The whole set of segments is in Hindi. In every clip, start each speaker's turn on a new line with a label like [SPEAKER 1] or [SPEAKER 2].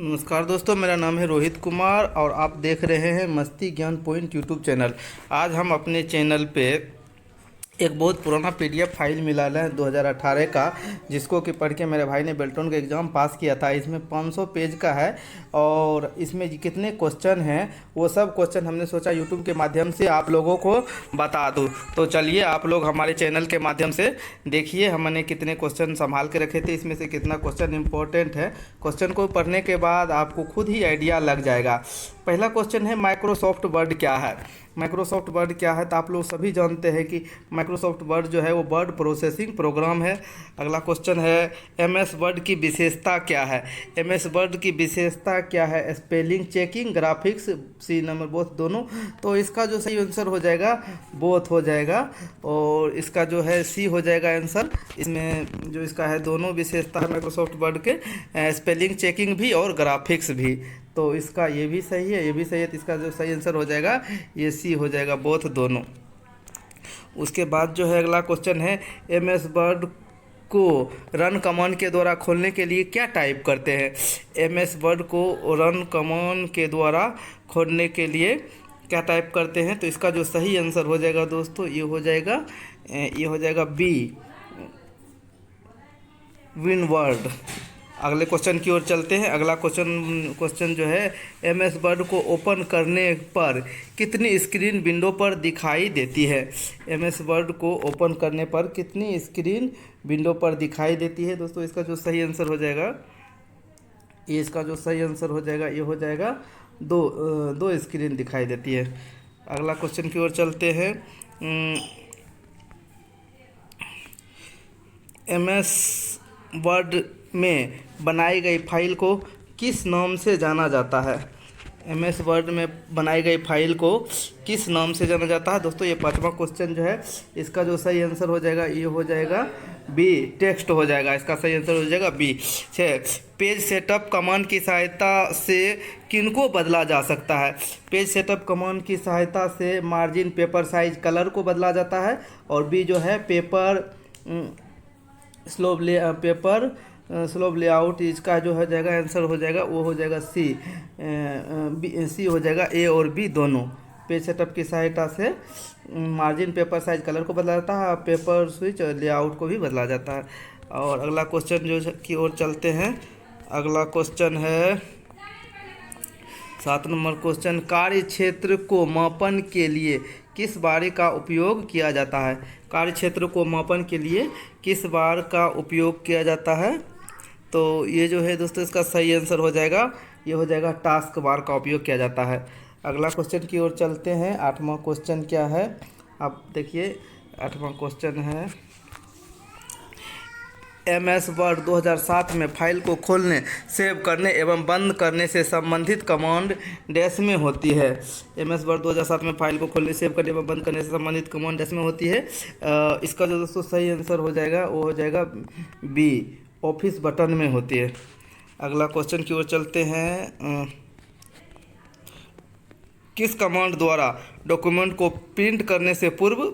[SPEAKER 1] नमस्कार दोस्तों, मेरा नाम है रोहित कुमार और आप देख रहे हैं मस्ती ज्ञान पॉइंट यूट्यूब चैनल। आज हम अपने चैनल पे एक बहुत पुराना पीडीएफ फाइल मिला है 2018 का, जिसको कि पढ़ के मेरे भाई ने बेल्टन का एग्ज़ाम पास किया था। इसमें 500 पेज का है और इसमें कितने क्वेश्चन हैं वो सब क्वेश्चन हमने सोचा यूट्यूब के माध्यम से आप लोगों को बता दूं। तो चलिए आप लोग हमारे चैनल के माध्यम से देखिए हमने कितने क्वेश्चन संभाल के रखे थे, इसमें से कितना क्वेश्चन इंपॉर्टेंट है। क्वेश्चन को पढ़ने के बाद आपको खुद ही आइडिया लग जाएगा। पहला क्वेश्चन है माइक्रोसॉफ्ट वर्ड क्या है। माइक्रोसॉफ्ट वर्ड क्या है तो आप लोग सभी जानते हैं कि माइक्रोसॉफ्ट वर्ड जो है वो वर्ड प्रोसेसिंग प्रोग्राम है। अगला क्वेश्चन है एमएस वर्ड की विशेषता क्या है। एमएस वर्ड की विशेषता क्या है, spelling checking, graphics, C number both दोनों। तो इसका जो सही आंसर हो जाएगा बोथ हो जाएगा और इसका जो है सी हो जाएगा आंसर। इसमें जो इसका है दोनों विशेषता है माइक्रोसॉफ्ट वर्ड के, स्पेलिंग चेकिंग भी और ग्राफिक्स भी। तो इसका ये भी सही है, ये भी सही है, तो इसका जो सही आंसर हो जाएगा ये सी हो जाएगा, बोथ दोनों। उसके बाद जो है अगला क्वेश्चन है एमएस वर्ड को रन कमांड के द्वारा खोलने के लिए क्या टाइप करते हैं। एमएस वर्ड को रन कमांड के द्वारा खोलने के लिए क्या टाइप करते हैं, तो इसका जो सही आंसर हो जाएगा दोस्तों ये हो जाएगा बी, विन वर्ड। अगले क्वेश्चन की ओर चलते हैं। अगला क्वेश्चन जो है एमएस वर्ड को ओपन करने पर कितनी स्क्रीन विंडो पर दिखाई देती है। एमएस वर्ड को ओपन करने पर कितनी स्क्रीन विंडो पर दिखाई देती है दोस्तों। इसका जो सही आंसर हो जाएगा इसका जो सही आंसर हो जाएगा ये हो जाएगा दो स्क्रीन दिखाई देती है। अगला क्वेश्चन की ओर चलते हैं। एमएस वर्ड में बनाई गई फाइल को किस नाम से जाना जाता है। एमएस वर्ड में बनाई गई फाइल को किस नाम से जाना जाता है दोस्तों। ये पांचवा क्वेश्चन जो है इसका जो सही आंसर हो जाएगा ये हो जाएगा बी, टेक्स्ट हो जाएगा। इसका सही आंसर हो जाएगा बी। 6 पेज सेटअप कमांड की सहायता से किनको बदला जा सकता है। पेज सेटअप कमांड की सहायता से मार्जिन, पेपर साइज, कलर को बदला जाता है। और बी जो है स्लोव लेआउट, इसका जो हो जाएगा आंसर हो जाएगा वो हो जाएगा सी हो जाएगा। ए और बी दोनों पेज सेटअप की सहायता से मार्जिन, पेपर साइज, कलर को बदला जाता है, पेपर स्विच और लेआउट को भी बदला जाता है। और अगला क्वेश्चन जो की ओर चलते हैं। अगला क्वेश्चन है 7 नंबर क्वेश्चन, कार्य क्षेत्र को मापन के लिए किस बार का उपयोग किया जाता है। कार्य क्षेत्र को मापन के लिए किस बार का उपयोग किया जाता है, तो ये जो है दोस्तों इसका सही आंसर हो जाएगा ये हो जाएगा टास्क बार का उपयोग किया जाता है। अगला क्वेश्चन की ओर चलते हैं। 8वां क्वेश्चन क्या है आप देखिए। 8वां क्वेश्चन है एमएस वर्ड 2007 में फाइल को खोलने, सेव करने एवं बंद करने से संबंधित कमांड डैश में होती है। एमएस वर्ड 2007 में फाइल को खोलने, सेव करने एवं बंद करने से संबंधित कमांड डैश में होती है। इसका जो दोस्तों सही आंसर हो जाएगा वो हो जाएगा बी, ऑफिस बटन में होती है। अगला क्वेश्चन की ओर चलते हैं। किस कमांड द्वारा डॉक्यूमेंट को प्रिंट करने से पूर्व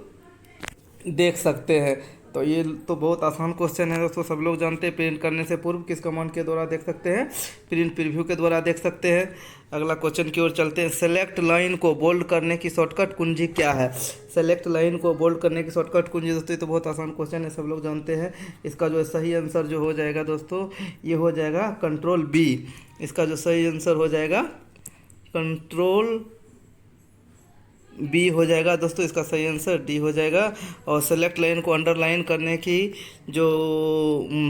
[SPEAKER 1] देख सकते हैं, तो ये तो बहुत आसान क्वेश्चन है दोस्तों, सब लोग जानते हैं। प्रिंट करने से पूर्व किस कमांड के द्वारा देख सकते हैं, प्रिंट प्रीव्यू के द्वारा देख सकते हैं। अगला क्वेश्चन की ओर चलते हैं। सेलेक्ट लाइन को बोल्ड करने की शॉर्टकट कुंजी क्या है। सेलेक्ट लाइन को बोल्ड करने की शॉर्टकट कुंजी दोस्तों ये तो बहुत आसान क्वेश्चन है, सब लोग जानते हैं। इसका जो सही आंसर जो हो जाएगा दोस्तों ये हो जाएगा कंट्रोल बी। इसका जो सही आंसर हो जाएगा कंट्रोल बी हो जाएगा दोस्तों। इसका सही आंसर डी हो जाएगा। और सेलेक्ट लाइन को अंडरलाइन करने की जो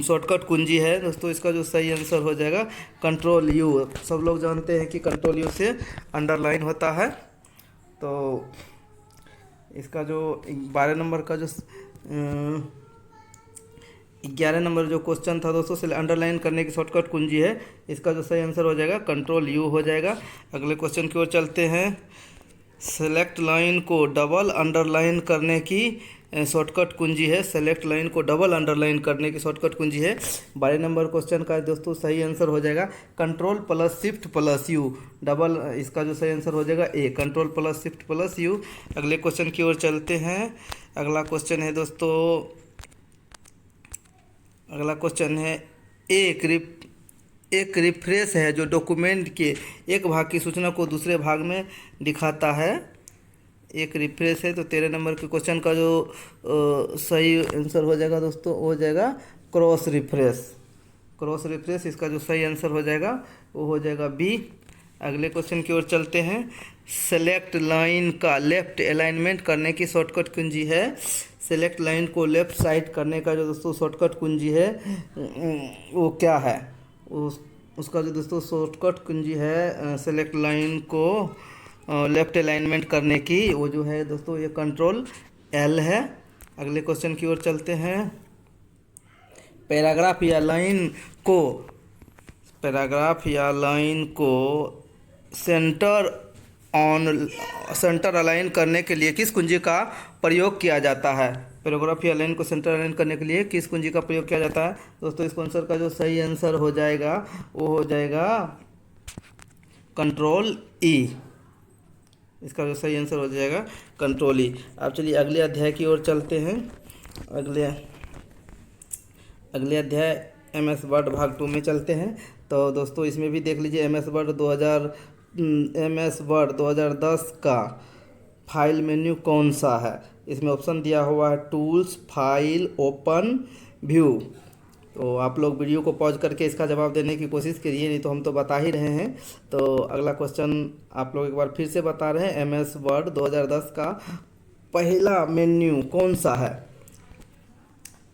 [SPEAKER 1] शॉर्टकट कुंजी है दोस्तों इसका जो सही आंसर हो जाएगा कंट्रोल यू। सब लोग जानते हैं कि कंट्रोल यू से अंडरलाइन होता है। तो इसका जो 12 नंबर का जो 11 नंबर जो क्वेश्चन था दोस्तों से अंडरलाइन करने की शॉर्टकट कुंजी है, इसका जो सही आंसर हो जाएगा कंट्रोल यू हो जाएगा। अगले क्वेश्चन की ओर चलते हैं। सेलेक्ट लाइन को डबल अंडरलाइन करने की शॉर्टकट कुंजी है। सेलेक्ट लाइन को डबल अंडरलाइन करने की शॉर्टकट कुंजी है। 12 नंबर क्वेश्चन का दोस्तों सही आंसर हो जाएगा control plus shift plus U double. इसका जो सही आंसर हो जाएगा A, control plus shift plus U. अगले क्वेश्चन की ओर चलते हैं। अगला क्वेश्चन है दोस्तों, अगला क्वेश्चन है एक रिफ्रेश है जो डॉक्यूमेंट के एक भाग की सूचना को दूसरे भाग में दिखाता है। एक रिफ्रेश है, तो 13 नंबर के क्वेश्चन का जो सही आंसर हो जाएगा दोस्तों, वो हो जाएगा क्रॉस रिफ्रेश। क्रॉस रिफ्रेश इसका जो सही आंसर हो जाएगा वो हो जाएगा बी। अगले क्वेश्चन की ओर चलते हैं। सेलेक्ट लाइन का लेफ्ट अलाइनमेंट करने की शॉर्टकट कुंजी है। सेलेक्ट लाइन को लेफ्ट साइड करने का जो दोस्तों शॉर्टकट कुंजी है वो क्या है? उसका जो दोस्तों शॉर्टकट कुंजी है सेलेक्ट लाइन को लेफ्ट अलाइनमेंट करने की, वो जो है दोस्तों ये कंट्रोल एल है। अगले क्वेश्चन की ओर चलते हैं। पैराग्राफ या लाइन को सेंटर अलाइन करने के लिए किस कुंजी का प्रयोग किया जाता है? पैराग्राफ या लाइन को सेंटर अलाइन करने के लिए किस कुंजी का प्रयोग किया जाता है? दोस्तों इस आंसर का जो सही आंसर हो जाएगा वो हो जाएगा कंट्रोल ई। इसका जो सही आंसर हो जाएगा कंट्रोल ई। अब चलिए अगले अध्याय की ओर चलते हैं। अगले अध्याय MS वर्ड भाग 2 में चलते हैं। तो दोस्तों इसमें भी देख लीजिए MS वर्ड 2010 का फाइल मेन्यू कौन सा है? इसमें ऑप्शन दिया हुआ है टूल्स, फाइल, ओपन, व्यू। तो आप लोग वीडियो को पॉज करके इसका जवाब देने की कोशिश करिए, नहीं तो हम तो बता ही रहे हैं। तो अगला क्वेश्चन आप लोग एक बार फिर से बता रहे हैं। MS वर्ड 2010 का पहला मेन्यू कौन सा है?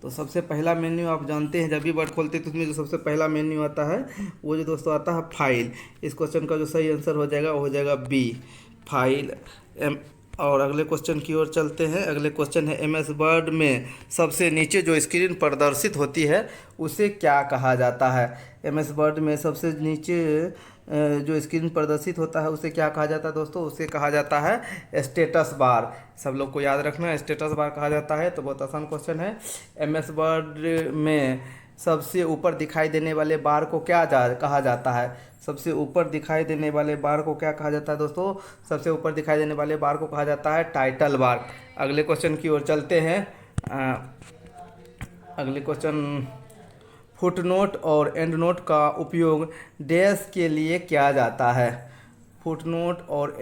[SPEAKER 1] तो सबसे पहला मेन्यू आप जानते हैं, जब भी वर्ड खोलते हैं तो उसमें जो सबसे पहला मेन्यू आता है वो जो दोस्तों आता है फाइल। इस क्वेश्चन का जो सही आंसर हो जाएगा वो हो जाएगा बी, फाइल। और अगले क्वेश्चन की ओर चलते हैं। अगले क्वेश्चन है MS वर्ड में सबसे नीचे जो स्क्रीन प्रदर्शित होती है उसे क्या कहा जाता है? MS वर्ड में सबसे नीचे जो स्क्रीन प्रदर्शित होता है उसे क्या कहा जाता है दोस्तों? उसे कहा जाता है स्टेटस बार। सब लोग को याद रखना है, स्टेटस बार कहा जाता है। तो बहुत आसान क्वेश्चन है। MS वर्ड में सबसे ऊपर दिखाई देने वाले बार को क्या कहा जाता है? सबसे ऊपर दिखाई देने वाले बार को क्या कहा जाता है दोस्तों? सबसे ऊपर दिखाई देने वाले बार को कहा जाता है टाइटल बार। अगले क्वेश्चन की ओर चलते हैं। अगले क्वेश्चन, फुटनोट और एंडनोट का उपयोग डैश के लिए किया जाता है। फुटनोट और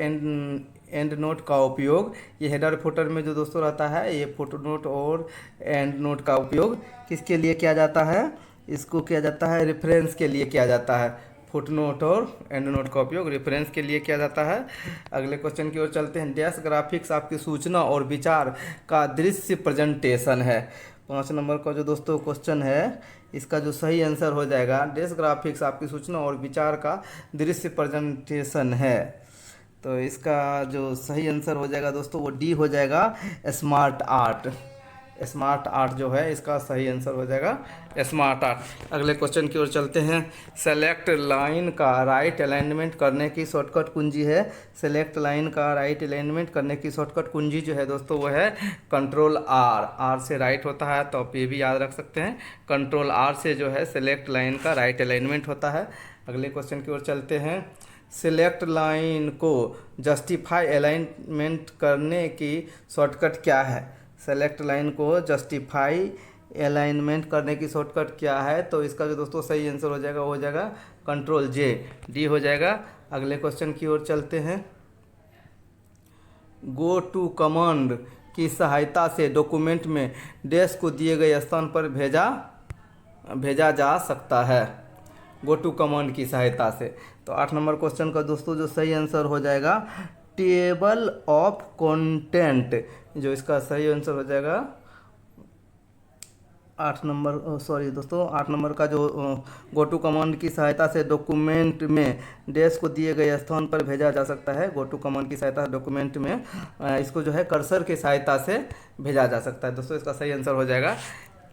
[SPEAKER 1] एंडनोट का उपयोग, ये हेडर फुटर में जो दोस्तों रहता है, ये फुटनोट और एंडनोट का उपयोग किसके लिए किया जाता है? इसको किया जाता है रेफरेंस के लिए किया जाता है। फुटनोट और एंडनोट का उपयोग रेफरेंस के लिए किया जाता है। अगले क्वेश्चन की ओर चलते हैं। डैश ग्राफिक्स आपकी सूचना और विचार का दृश्य प्रेजेंटेशन है। 5 नंबर का जो दोस्तों क्वेश्चन है, इसका जो सही आंसर हो जाएगा डैश ग्राफिक्स आपकी सूचना और विचार का दृश्य प्रेजेंटेशन है। तो इसका जो सही आंसर हो जाएगा दोस्तों वो डी हो जाएगा, स्मार्ट आर्ट। स्मार्ट आर्ट जो है इसका सही आंसर हो जाएगा स्मार्ट आर्ट। अगले क्वेश्चन की ओर चलते हैं। सेलेक्ट लाइन का राइट अलाइनमेंट करने की शॉर्टकट कुंजी है। सेलेक्ट लाइन का राइट अलाइनमेंट करने की शॉर्टकट कुंजी जो है दोस्तों वो है कंट्रोल आर। आर से राइट होता है, तो आप ये भी याद रख सकते हैं। कंट्रोल आर से जो है सेलेक्ट लाइन का राइट अलाइनमेंट होता है। अगले क्वेश्चन की ओर चलते हैं। सेलेक्ट लाइन को जस्टिफाई अलाइनमेंट करने की शॉर्टकट क्या है? सेलेक्ट लाइन को जस्टिफाई अलाइनमेंट करने की शॉर्टकट क्या है? तो इसका जो दोस्तों सही आंसर हो जाएगा वो हो जाएगा कंट्रोल जे, डी हो जाएगा। अगले क्वेश्चन की ओर चलते हैं। गो टू कमांड की सहायता से डॉक्यूमेंट में डैश को दिए गए स्थान पर भेजा जा सकता है। गो टू कमांड की सहायता से। तो 8 नंबर क्वेश्चन का दोस्तों जो सही आंसर हो जाएगा टेबल ऑफ कंटेंट, जो इसका सही आंसर हो जाएगा 8 नंबर का जो गो टू कमांड की सहायता से डॉक्यूमेंट में डैश को दिए गए स्थान पर भेजा जा सकता है। गो टू कमांड की सहायता से डॉक्यूमेंट में इसको जो है कर्सर की सहायता से भेजा जा सकता है। दोस्तों इसका सही आंसर हो जाएगा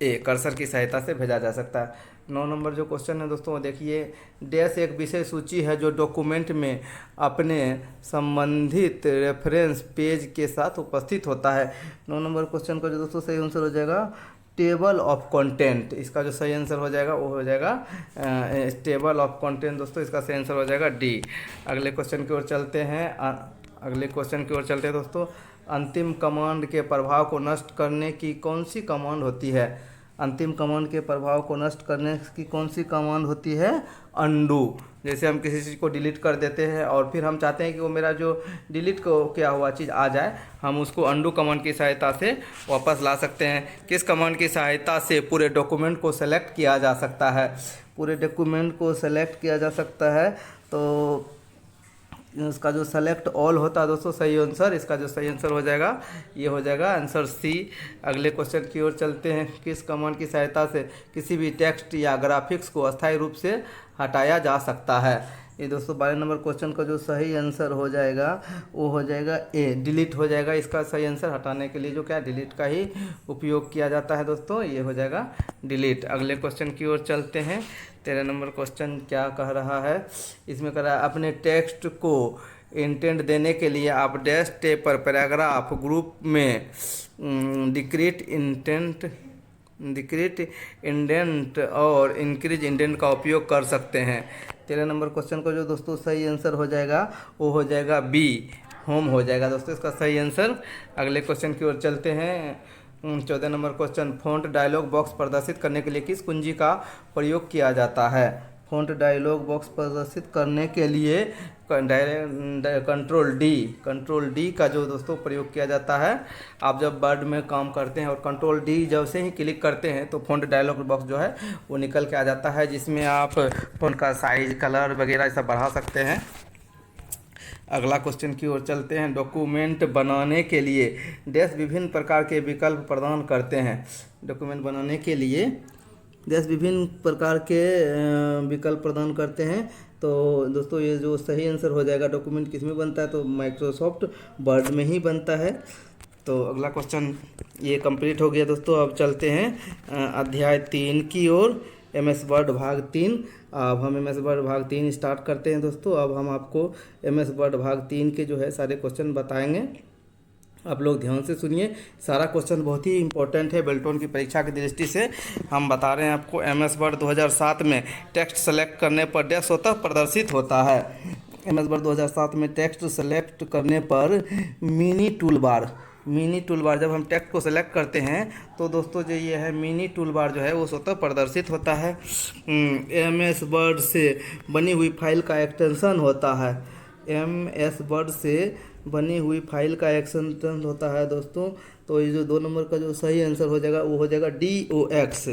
[SPEAKER 1] ए, कर्सर की सहायता से भेजा जा सकता है। 9 नंबर जो क्वेश्चन है दोस्तों देखिए। डैश एक विषय सूची है जो डॉक्यूमेंट में अपने संबंधित रेफरेंस पेज के साथ उपस्थित होता है। 9 नंबर क्वेश्चन का जो दोस्तों सही आंसर हो जाएगा टेबल ऑफ कंटेंट। इसका जो सही आंसर हो जाएगा वो हो जाएगा टेबल ऑफ कंटेंट। दोस्तों इसका सही आंसर हो जाएगा डी। अगले क्वेश्चन की ओर चलते हैं। दोस्तों अंतिम कमांड के प्रभाव को नष्ट करने की कौन सी कमांड होती है? अंतिम कमांड के प्रभाव को नष्ट करने की कौन सी कमांड होती है? अंडू। जैसे हम किसी चीज़ को डिलीट कर देते हैं और फिर हम चाहते हैं कि वो मेरा जो डिलीट को किया हुआ चीज़ आ जाए, हम उसको अंडू कमांड की सहायता से वापस ला सकते हैं। किस कमांड की सहायता से पूरे डॉक्यूमेंट को सेलेक्ट किया जा सकता है? पूरे डॉक्यूमेंट को सेलेक्ट किया जा सकता है तो इसका जो सेलेक्ट ऑल होता है दोस्तों सही आंसर, इसका जो सही आंसर हो जाएगा ये हो जाएगा आंसर सी। अगले क्वेश्चन की ओर चलते हैं। किस कमांड की सहायता से किसी भी टेक्स्ट या ग्राफिक्स को अस्थायी रूप से हटाया जा सकता है? ये दोस्तों 12 नंबर क्वेश्चन का जो सही आंसर हो जाएगा वो हो जाएगा ए, डिलीट हो जाएगा। इसका सही आंसर हटाने के लिए जो क्या डिलीट का ही उपयोग किया जाता है दोस्तों, ये हो जाएगा डिलीट। अगले क्वेश्चन की ओर चलते हैं। 13 नंबर क्वेश्चन क्या कह रहा है? इसमें कह रहा है अपने टेक्स्ट को इंटेंट देने के लिए आप डैश टेप पर पैराग्राफ ग्रुप में डिक्रीट इंडेंट और इंक्रीज इंडेंट का उपयोग कर सकते हैं। 13 नंबर क्वेश्चन का जो दोस्तों सही आंसर हो जाएगा वो हो जाएगा बी, होम हो जाएगा दोस्तों इसका सही आंसर। अगले क्वेश्चन की ओर चलते हैं। 14 number question font dialog box प्रदर्शित करने के लिए किस कुंजी का प्रयोग किया जाता है? फ़ॉन्ट डायलॉग बॉक्स प्रदर्शित करने के लिए कंट्रोल डी का जो दोस्तों प्रयोग किया जाता है। आप जब वर्ड में काम करते हैं और कंट्रोल डी जब से ही क्लिक करते हैं तो फ़ॉन्ट डायलॉग बॉक्स जो है वो निकल के आ जाता है, जिसमें आप फ़ॉन्ट का साइज, कलर वगैरह सब बढ़ा सकते हैं। अगला क्वेश्चन की ओर चलते हैं। डॉक्यूमेंट बनाने के लिए डैश विभिन्न प्रकार के विकल्प प्रदान करते हैं। डॉक्यूमेंट बनाने के लिए डैश विभिन्न प्रकार के विकल्प प्रदान करते हैं। तो दोस्तों ये जो सही आंसर हो जाएगा डॉक्यूमेंट किस में बनता है? तो माइक्रोसॉफ्ट वर्ड में ही बनता है। तो अगला क्वेश्चन ये कंप्लीट हो गया दोस्तों। अब चलते हैं अध्याय 3 की ओर, एमएस वर्ड भाग 3। अब हम एमएस वर्ड भाग 3 स्टार्ट करते हैं दोस्तों। अब हम आपको एमएस वर्ड भाग 3 के जो है सारे क्वेश्चन बताएंगे। आप लोग ध्यान से सुनिए, सारा क्वेश्चन बहुत ही इंपॉर्टेंट है बेल्टोन की परीक्षा की दृष्टि से। हम बता रहे हैं आपको एमएस वर्ड 2007 में टेक्स्ट सेलेक्ट करने पर डैश होता प्रदर्शित होता है। एमएस वर्ड 2007 में टेक्स्ट सेलेक्ट करने पर मिनी टूल बार जब हम टेक्स्ट को सेलेक्ट करते हैं तो दोस्तों जो ये है मिनी टूल बार जो है वो स्वतः प्रदर्शित होता है। एमएस वर्ड से बनी हुई फाइल का एक्सटेंशन होता है। एमएस वर्ड से बनी हुई फाइल का एक्सटेंशन होता है दोस्तों। तो ये जो 2 नंबर का जो सही आंसर हो जाएगा वो हो जाएगा DOX।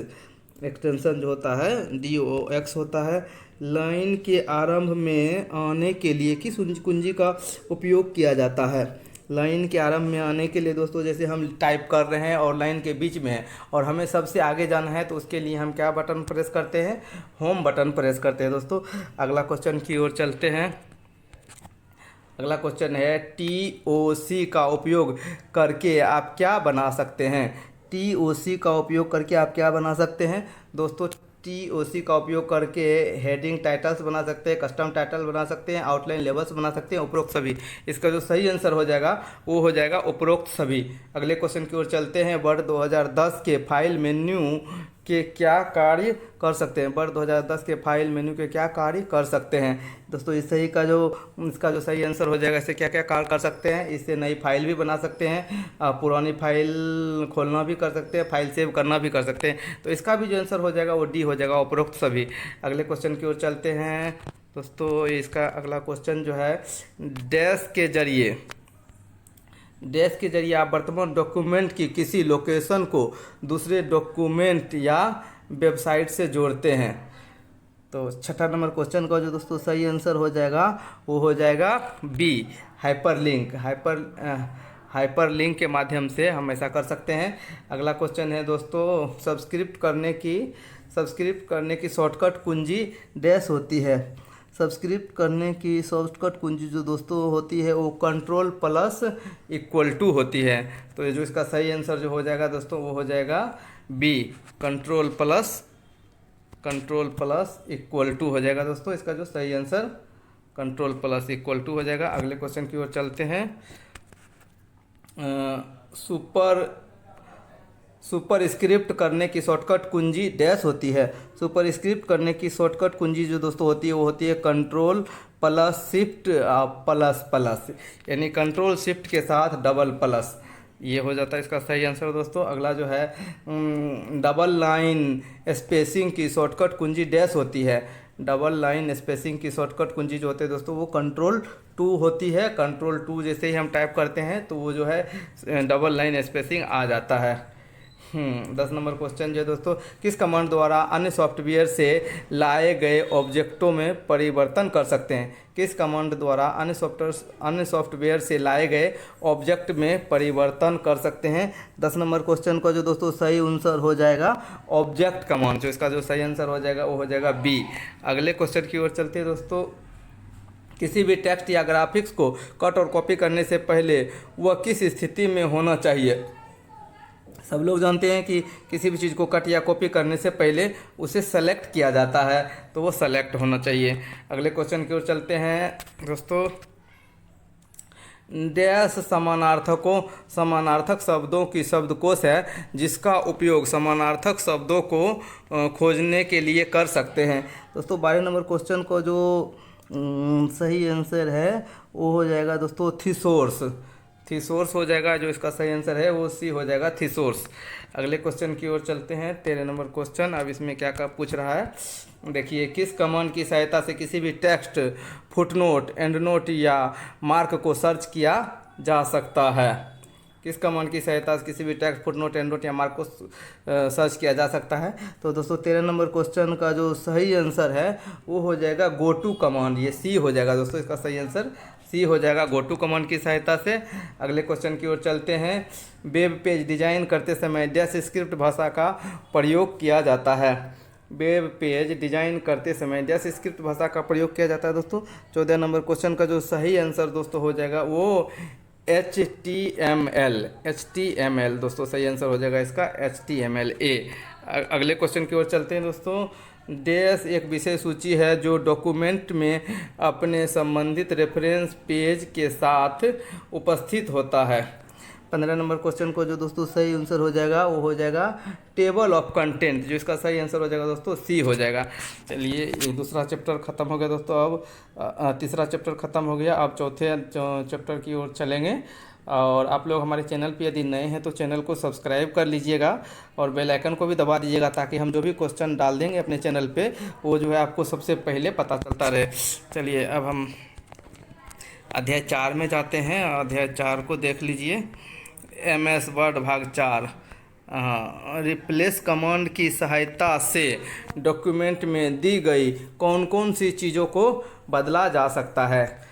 [SPEAKER 1] एक्सटेंशन जो होता है DOX होता है। लाइन के आरंभ में आने के लिए किस कुंजी का उपयोग किया जाता है? लाइन के आरंभ में आने के लिए दोस्तों जैसे हम टाइप कर रहे हैं और लाइन के बीच में है और हमें सबसे आगे जाना है तो उसके लिए हम क्या बटन प्रेस करते हैं? होम बटन प्रेस करते हैं दोस्तों। अगला क्वेश्चन की ओर चलते हैं। अगला क्वेश्चन है TOC का उपयोग करके आप क्या बना सकते हैं? TOC का उपयोग करके आप क्या बना सकते हैं दोस्तों? TOC का उपयोग करके हेडिंग टाइटल्स बना सकते हैं, कस्टम टाइटल बना सकते हैं, आउटलाइन लेबल्स बना सकते हैं, उपरोक्त सभी। इसका जो सही आंसर हो जाएगा वो हो जाएगा उपरोक्त सभी। अगले क्वेश्चन की ओर चलते हैं। वर्ड 2010 के फाइल मेन्यू के क्या कार्य कर सकते हैं? वर्ड 2010 के फाइल मेन्यू के क्या कार्य कर सकते हैं दोस्तों? इसका जो सही आंसर हो जाएगा, इससे क्या क्या कार्य कर सकते हैं? इससे नई फाइल भी बना सकते हैं, पुरानी फाइल खोलना भी कर सकते हैं, फाइल सेव करना भी कर सकते हैं। तो इसका भी जो आंसर हो जाएगा वो डी हो जाएगा, उपरोक्त सभी। अगले क्वेश्चन की ओर चलते हैं दोस्तों। इसका अगला क्वेश्चन जो है डैश के जरिए आप वर्तमान डॉक्यूमेंट की किसी लोकेशन को दूसरे डॉक्यूमेंट या वेबसाइट से जोड़ते हैं। तो 6ठा नंबर क्वेश्चन का जो दोस्तों सही आंसर हो जाएगा वो हो जाएगा बी, हाइपरलिंक। हाइपरलिंक के माध्यम से हम ऐसा कर सकते हैं। अगला क्वेश्चन है दोस्तों सब्सक्रिप्ट करने की शॉर्टकट कुंजी डैश होती है। सब्सक्रिप्ट करने की शॉर्टकट कुंजी जो दोस्तों होती है वो Ctrl+== होती है। तो ये जो इसका सही आंसर जो हो जाएगा दोस्तों वो हो जाएगा बी, Ctrl+== हो जाएगा दोस्तों। इसका जो सही आंसर Ctrl+== हो जाएगा। अगले क्वेश्चन की ओर चलते हैं। सुपरस्क्रिप्ट करने की शॉर्टकट कुंजी डैश होती है। सुपरस्क्रिप्ट करने की शॉर्टकट कुंजी जो दोस्तों होती है वो होती है Ctrl+Shift++, यानी कंट्रोल शिफ्ट के साथ डबल प्लस। ये हो जाता है इसका सही आंसर दोस्तों। अगला जो है डबल लाइन स्पेसिंग की शॉर्टकट कुंजी डैश होती है। डबल लाइन स्पेसिंग की शॉर्टकट कुंजी जो होते हैं दोस्तों वो कंट्रोल 2 होती है। कंट्रोल 2 जैसे ही हम टाइप करते हैं तो वो जो है डबल लाइन स्पेसिंग आ जाता है। 10 नंबर क्वेश्चन जो है दोस्तों, किस कमांड द्वारा अन्य सॉफ्टवेयर से लाए गए ऑब्जेक्टों में परिवर्तन कर सकते हैं? किस कमांड द्वारा अन्य सॉफ्टवेयर से लाए गए ऑब्जेक्ट में परिवर्तन कर सकते हैं? 10 नंबर क्वेश्चन का जो दोस्तों सही आंसर हो जाएगा ऑब्जेक्ट कमांड। जो इसका जो सही आंसर हो जाएगा वो हो जाएगा बी। अगले क्वेश्चन की ओर चलते हैं दोस्तों, किसी भी टेक्स्ट या ग्राफिक्स को कट और कॉपी करने से पहले वह किस स्थिति में होना चाहिए? सब लोग जानते हैं कि किसी भी चीज़ को कट या कॉपी करने से पहले उसे सेलेक्ट किया जाता है, तो वो सेलेक्ट होना चाहिए। अगले क्वेश्चन की ओर चलते हैं दोस्तों, डैश समानार्थक शब्दों की शब्दकोश है जिसका उपयोग समानार्थक शब्दों को खोजने के लिए कर सकते हैं। दोस्तों 12 नंबर क्वेश्चन को जो सही आंसर है वो हो जाएगा दोस्तों थिसोर्स। थिसोर्स हो जाएगा, जो इसका सही आंसर है वो सी हो जाएगा थिसोर्स। अगले क्वेश्चन की ओर चलते हैं 13 नंबर क्वेश्चन। अब इसमें क्या क्या पूछ रहा है देखिए, किस कमांड की सहायता से किसी भी टेक्स्ट, फुटनोट, एंडनोट या मार्क को सर्च किया जा सकता है? किस कमांड की सहायता से किसी भी टेक्स्ट, फुटनोट, एंडनोट या मार्क को सर्च किया जा सकता है? तो दोस्तों 13 नंबर क्वेश्चन का जो सही आंसर है वो हो जाएगा गो टू कमांड। ये सी हो जाएगा दोस्तों, इसका सही आंसर सी हो जाएगा गो टू कमांड की सहायता से। अगले क्वेश्चन की ओर चलते हैं, वेब पेज डिजाइन करते समय डैश स्क्रिप्ट भाषा का प्रयोग किया जाता है? वेब पेज डिजाइन करते समय डैश स्क्रिप्ट भाषा का प्रयोग किया जाता है दोस्तों। 14 नंबर क्वेश्चन का जो सही आंसर दोस्तों हो जाएगा वो HTML दोस्तों सही आंसर हो जाएगा इसका HTML ए। अगले क्वेश्चन की ओर चलते हैं दोस्तों, डैश एक विषय सूची है जो डॉक्यूमेंट में अपने संबंधित रेफरेंस पेज के साथ उपस्थित होता है। 15 नंबर क्वेश्चन को जो दोस्तों सही आंसर हो जाएगा वो हो जाएगा टेबल ऑफ कंटेंट। जो इसका सही आंसर हो जाएगा दोस्तों सी हो जाएगा। चलिए ये दूसरा चैप्टर ख़त्म हो गया दोस्तों। अब तीसरा चैप्टर ख़त्म हो गया, अब चौथे चैप्टर की ओर चलेंगे। और आप लोग हमारे चैनल पे यदि नए हैं तो चैनल को सब्सक्राइब कर लीजिएगा और बेल आइकन को भी दबा दीजिएगा ताकि हम जो भी क्वेश्चन डाल देंगे अपने चैनल पे वो जो है आपको सबसे पहले पता चलता रहे। चलिए अब हम अध्याय 4 में जाते हैं। अध्याय 4 को देख लीजिए, MS वर्ड भाग 4। रिप्लेस कमांड की सहायता से डॉक्यूमेंट में दी गई कौन कौन सी चीज़ों को बदला जा सकता है?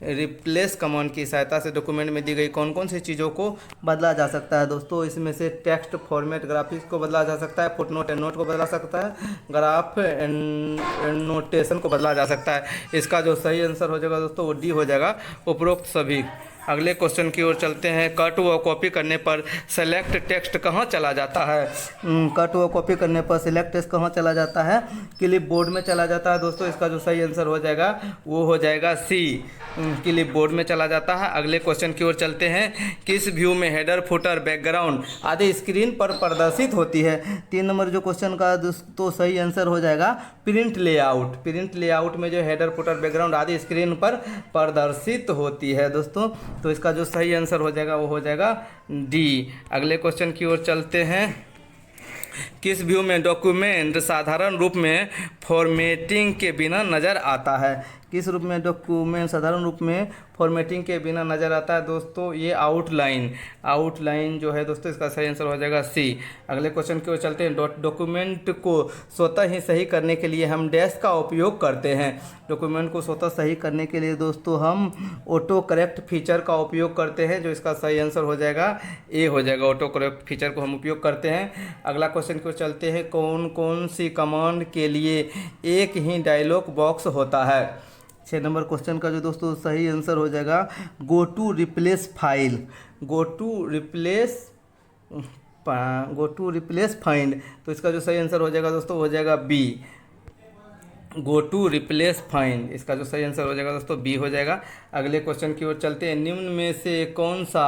[SPEAKER 1] रिप्लेस कमांड की सहायता से डॉक्यूमेंट में दी गई कौन कौन सी चीज़ों को बदला जा सकता है दोस्तों? इसमें से टेक्स्ट फॉर्मेट ग्राफिक्स को बदला जा सकता है, फुटनोट एंड नोट को बदला सकता है, ग्राफ एंड को बदला जा सकता है। इसका जो सही आंसर हो जाएगा दोस्तों वो डी हो जाएगा, उपरोक्त सभी। अगले क्वेश्चन की ओर चलते हैं, कट व कॉपी करने पर सेलेक्ट टेक्स्ट कहाँ चला जाता है? कट व कॉपी करने पर सिलेक्ट टेक्स्ट कहाँ चला जाता है? क्लिप बोर्ड में चला जाता है दोस्तों। इसका जो सही आंसर हो जाएगा वो हो जाएगा सी, क्लिप बोर्ड में चला जाता है। अगले क्वेश्चन की ओर चलते हैं, किस व्यू में हेडर, फुटर, बैकग्राउंड आदि स्क्रीन पर प्रदर्शित होती है? 3 नंबर जो क्वेश्चन का दोस्तों सही आंसर हो जाएगा प्रिंट लेआउट। प्रिंट लेआउट में जो हेडर, फुटर, बैकग्राउंड आदि स्क्रीन पर प्रदर्शित होती है दोस्तों। तो इसका जो सही आंसर हो जाएगा वो हो जाएगा डी। अगले क्वेश्चन की ओर चलते हैं, किस व्यू में डॉक्यूमेंट साधारण रूप में फॉर्मेटिंग के बिना नज़र आता है? किस रूप में डॉक्यूमेंट साधारण रूप में फॉर्मेटिंग के बिना नज़र आता है दोस्तों? ये आउटलाइन जो है दोस्तों इसका सही आंसर हो जाएगा सी। अगले क्वेश्चन की ओर चलते हैं, डॉक्यूमेंट को स्वतः ही सही करने के लिए हम डैश का उपयोग करते हैं? डॉक्यूमेंट को स्वतः सही करने के लिए दोस्तों हम ऑटो करेक्ट फीचर का उपयोग करते हैं। जो इसका सही आंसर हो जाएगा ए हो जाएगा, ऑटो करेक्ट फीचर को हम उपयोग करते हैं। अगला क्वेश्चन की ओर चलते हैं, कौन कौन सी कमांड के लिए एक ही डायलॉग बॉक्स होता है? 6 नंबर क्वेश्चन का जो दोस्तों सही आंसर हो जाएगा गो टू रिप्लेस फाइंड। तो इसका जो सही आंसर हो जाएगा दोस्तों हो जाएगा B. Go to replace find, इसका जो सही आंसर हो जाएगा दोस्तों बी हो जाएगा। अगले क्वेश्चन की ओर चलते हैं। निम्न में से कौन सा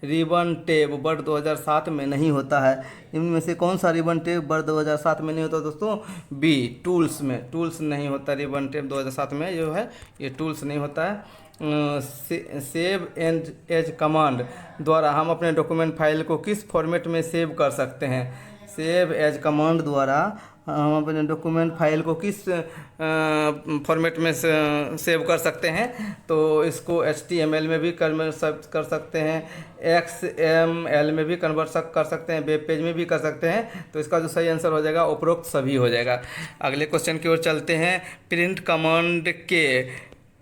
[SPEAKER 1] रिबन टेप वर्ष 2007 में नहीं होता है? निम्न में से कौन सा रिबन टेप वर्ष 2007 में नहीं होता दोस्तों? बी टूल्स में, टूल्स नहीं होता रिबन टेप 2007 में जो है ये टूल्स नहीं होता है। सेव एंड एज कमांड द्वारा हम अपने डॉक्यूमेंट फाइल को किस फॉर्मेट में सेव कर सकते हैं? सेव एज कमांड द्वारा हम अपने डॉक्यूमेंट फाइल को किस फॉर्मेट में सेव कर सकते हैं? तो इसको HTML में भी कर सकते हैं, XML में भी कर सकते हैं, वेब पेज में भी कर सकते हैं। तो इसका जो सही आंसर हो जाएगा उपरोक्त सभी हो जाएगा। अगले क्वेश्चन की ओर चलते हैं। प्रिंट कमांड के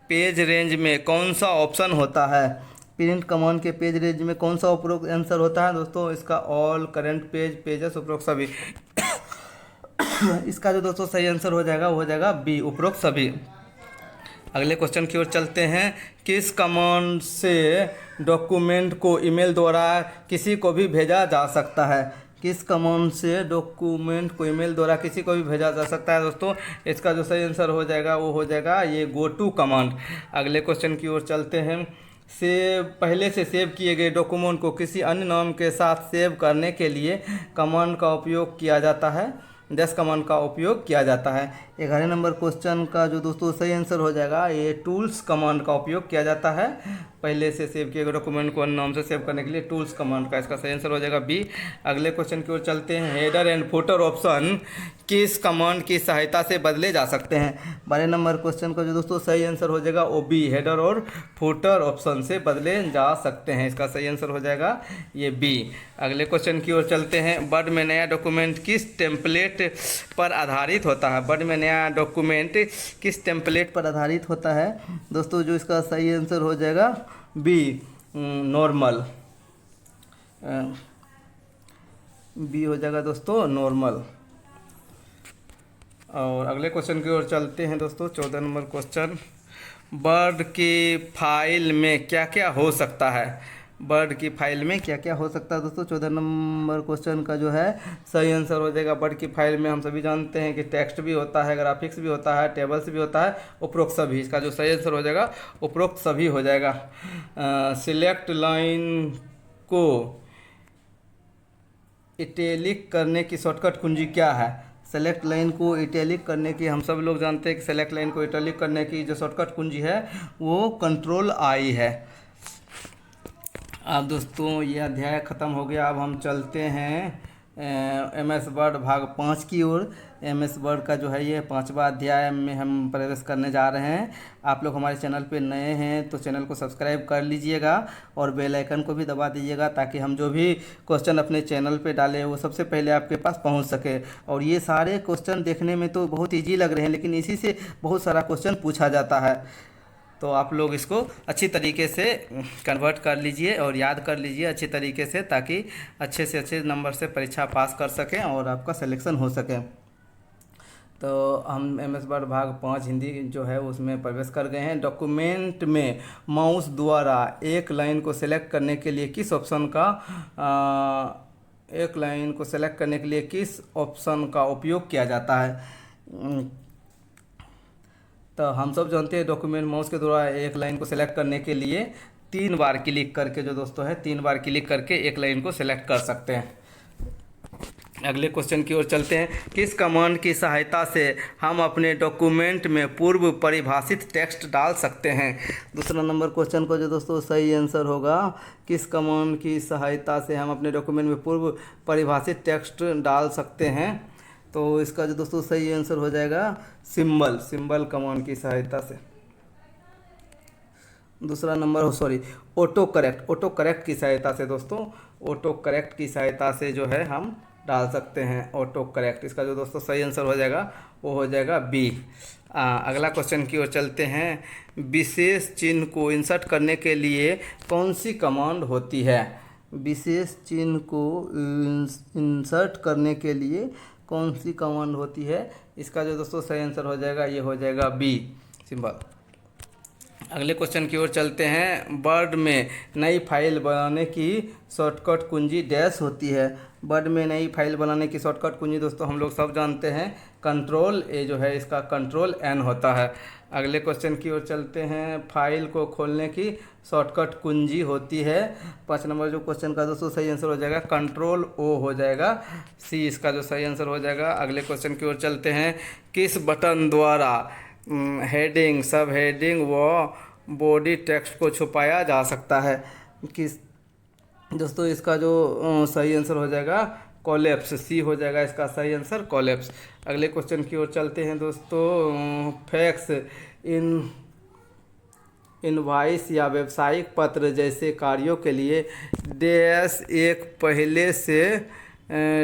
[SPEAKER 1] पेज रेंज में कौन सा ऑप्शन होता है? प्रिंट कमांड के पेज रेंज में कौन सा उपरोक्त आंसर होता है दोस्तों? इसका ऑल, करंट पेज, पेजेस, उपरोक्त सभी। इसका जो दोस्तों सही आंसर हो जाएगा वो हो जाएगा बी उपरोक्त सभी। अगले क्वेश्चन की ओर चलते हैं। किस कमांड से डॉक्यूमेंट को ईमेल द्वारा किसी को भी भेजा जा सकता है? किस कमांड से डॉक्यूमेंट को ईमेल द्वारा किसी को भी भेजा जा सकता है दोस्तों? इसका जो सही आंसर हो जाएगा वो हो जाएगा ये गो टू कमांड। अगले क्वेश्चन की ओर चलते हैं। पहले से सेव किए गए डॉक्यूमेंट को किसी अन्य नाम के साथ सेव करने के लिए कमांड का उपयोग किया जाता है? डैश कमांड का उपयोग किया जाता है। 11 नंबर क्वेश्चन का जो दोस्तों सही आंसर हो जाएगा ये टूल्स कमांड का उपयोग किया जाता है। पहले से सेव किए गए डॉक्यूमेंट को अन्य नाम से सेव करने के लिए टूल्स कमांड का, इसका सही आंसर हो जाएगा बी। अगले क्वेश्चन की ओर चलते हैं। हेडर एंड फुटर ऑप्शन किस कमांड की सहायता से बदले जा सकते हैं? 12 नंबर क्वेश्चन का जो दोस्तों सही आंसर हो जाएगा वो बी, हेडर और फुटर ऑप्शन से बदले जा सकते हैं, इसका सही आंसर हो जाएगा ये बी। अगले क्वेश्चन की ओर चलते हैं। वर्ड में नया डॉक्यूमेंट किस टेम्पलेट पर आधारित होता है? वर्ड में नया डॉक्यूमेंट किस टेम्पलेट पर आधारित होता है दोस्तों? जो इसका सही आंसर हो जाएगा बी, नॉर्मल। बी हो जाएगा दोस्तों नॉर्मल। और अगले क्वेश्चन की ओर चलते हैं दोस्तों। 14 नंबर क्वेश्चन। वर्ड की फाइल में क्या क्या हो सकता है? वर्ड की फाइल में क्या क्या हो सकता है दोस्तों? 14 नंबर क्वेश्चन का जो है सही आंसर हो जाएगा। वर्ड की फाइल में हम सभी जानते हैं कि टेक्स्ट भी होता है, ग्राफिक्स भी होता है, टेबल्स भी होता है, उपरोक्त सभी। इसका जो सही आंसर हो जाएगा उपरोक्त सभी हो जाएगा। सिलेक्ट लाइन को इटैलिक करने की शॉर्टकट कुंजी क्या है? सेलेक्ट लाइन को इटैलिक करने की हम सब लोग जानते हैं कि सेलेक्ट लाइन को इटैलिक करने की जो शॉर्टकट कुंजी है वो कंट्रोल-I है। अब दोस्तों ये अध्याय ख़त्म हो गया। अब हम चलते हैं MS वर्ड भाग 5 की ओर। MS वर्ड का जो है ये 5वां अध्याय में हम प्रवेश करने जा रहे हैं। आप लोग हमारे चैनल पे नए हैं तो चैनल को सब्सक्राइब कर लीजिएगा और बेल आइकन को भी दबा दीजिएगा ताकि हम जो भी क्वेश्चन अपने चैनल पे डालें वो सबसे पहले आपके पास पहुंच सके। और ये सारे क्वेश्चन देखने में तो बहुत ईजी लग रहे हैं लेकिन इसी से बहुत सारा क्वेश्चन पूछा जाता है, तो आप लोग इसको अच्छी तरीके से कन्वर्ट कर लीजिए और याद कर लीजिए अच्छी तरीके से ताकि अच्छे से अच्छे नंबर से परीक्षा पास कर सकें और आपका सिलेक्शन हो सके। तो हम MS वर्ड भाग 5 हिंदी जो है उसमें प्रवेश कर गए हैं। डॉक्यूमेंट में माउस द्वारा एक लाइन को सिलेक्ट करने के लिए किस ऑप्शन का उपयोग किया जाता है? तो हम सब जानते हैं डॉक्यूमेंट माउस के द्वारा एक लाइन को सिलेक्ट करने के लिए 3 बार क्लिक करके जो दोस्तों है 3 बार क्लिक करके एक लाइन को सिलेक्ट कर सकते हैं। अगले क्वेश्चन की ओर चलते हैं। किस कमांड की सहायता से हम अपने डॉक्यूमेंट में पूर्व परिभाषित टेक्स्ट डाल सकते हैं? दूसरा नंबर क्वेश्चन को जो दोस्तों सही आंसर होगा किस कमांड की सहायता से हम अपने डॉक्यूमेंट में पूर्व परिभाषित टेक्स्ट डाल सकते हैं? तो इसका जो दोस्तों सही आंसर हो जाएगा सिंबल कमांड की सहायता से। दूसरा नंबर ऑटो करेक्ट की सहायता से दोस्तों, ऑटो करेक्ट की सहायता से जो है हम डाल सकते हैं ऑटो करेक्ट। इसका जो दोस्तों सही आंसर हो जाएगा वो हो जाएगा बी। अगला क्वेश्चन की ओर चलते हैं। विशेष चिन्ह को इंसर्ट करने के लिए कौन सी कमांड होती है? विशेष चिन्ह को इंसर्ट करने के लिए कौन सी कमांड होती है? इसका जो दोस्तों सही आंसर हो जाएगा ये हो जाएगा बी, सिंबल। अगले क्वेश्चन की ओर चलते हैं। वर्ड में नई फाइल बनाने की शॉर्टकट कुंजी डैश होती है। वर्ड में नई फाइल बनाने की शॉर्टकट कुंजी दोस्तों हम लोग सब जानते हैं, कंट्रोल ए जो है इसका कंट्रोल एन होता है। अगले क्वेश्चन की ओर चलते हैं। फाइल को खोलने की शॉर्टकट कुंजी होती है। 5 नंबर जो क्वेश्चन का दोस्तों सही आंसर हो जाएगा कंट्रोल ओ हो जाएगा, सी इसका जो सही आंसर हो जाएगा। अगले क्वेश्चन की ओर चलते हैं। किस बटन द्वारा हेडिंग, सब हेडिंग व बॉडी टेक्स्ट को छुपाया जा सकता है? किस दोस्तों इसका जो सही आंसर हो जाएगा कोलैप्स, सी हो जाएगा इसका सही आंसर कोलैप्स। अगले क्वेश्चन की ओर चलते हैं दोस्तों। फैक्स, इनवॉइस या व्यावसायिक पत्र जैसे कार्यों के लिए डैश एक पहले से